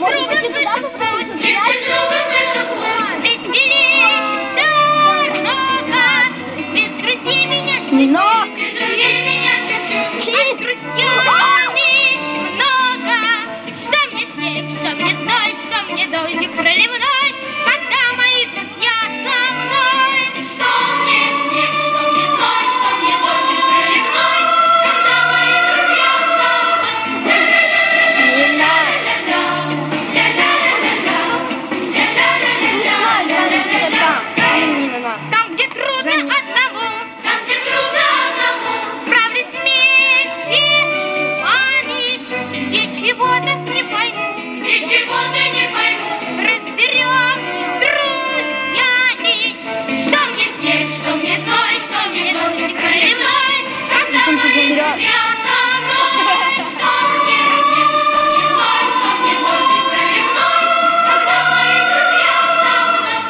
другом вышел в путь, если с другом вышел в путь, веселей дорога. Без друзей меня чуть-чуть, без друзей меня чуть-чуть, а с друзьями много. Что мне снег, что мне соль, что мне дождик проливной, когда мои друзья со мной. Что мне снег, что мне соль, что мне дождик проливной, когда мои друзья со мной. Там, где трудно одному, справлюсь вместе с вами, где чего-то не пойму, разберем с друзьями. Что мне снег, что мне соль, что мне дождик проливной, когда мои друзья со мной. Что мне снег, что мне соль, что мне дождик проливной, когда мои друзья со мной.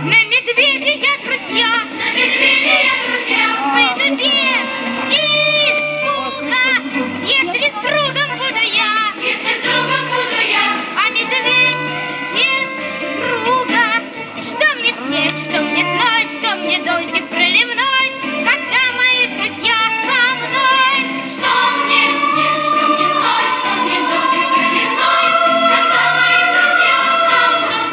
На медведя, друзья, выйду без испуга, если с другом буду я, а медведь без друга. Что мне снег, что мне соль, что мне дождик проливной, когда мои друзья со мной. Что мне снег, что мне соль, что мне дождик проливной, когда мои друзья со мной.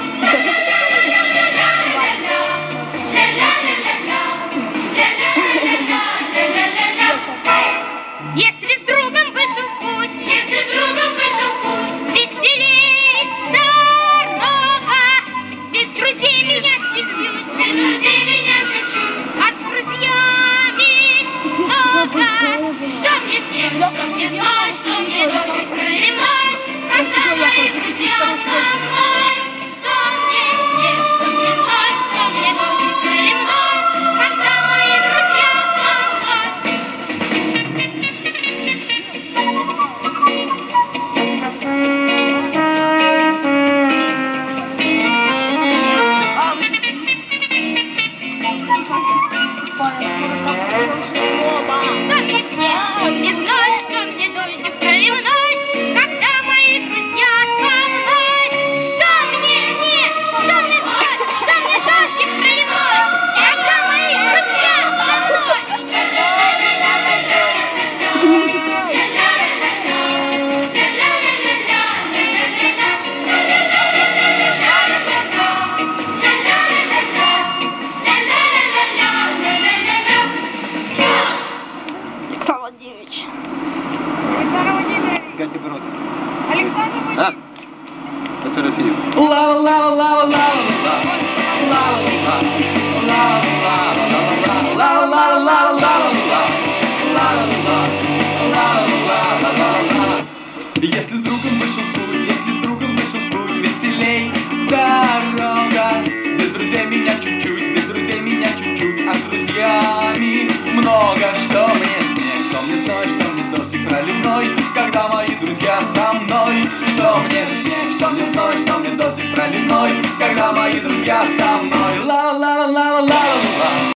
Если с другом вышел в путь, веселей дорога. Без друзей меня чуть-чуть, а с друзьями много. Что мне снег, что мне соль, что мне дождик проливной, когда мои друзья со мной. Что мне снег, что мне соль, что мне дождик проливной, когда мои друзья со мной. Что мне снег, что мне соль, что мне дождик проливной, когда мои друзья со мной. Что мне снег, что мне соль, что мне дождик проливной, когда мои друзья со мной. Александр Владимирович. Катя Брод. Александр Владимирович. Который фильм. Если с другом вышел в путь, веселей дорога. Без друзей меня чуть-чуть, а с друзьями много. Что мне снег, что мне соль, что мне дождик проливной, когда мои друзья со мной. Что мне снег, что мне соль, что мне дождик проливной, когда мои друзья со мной. Ла-ла-ла-ла-ла-ла-ла.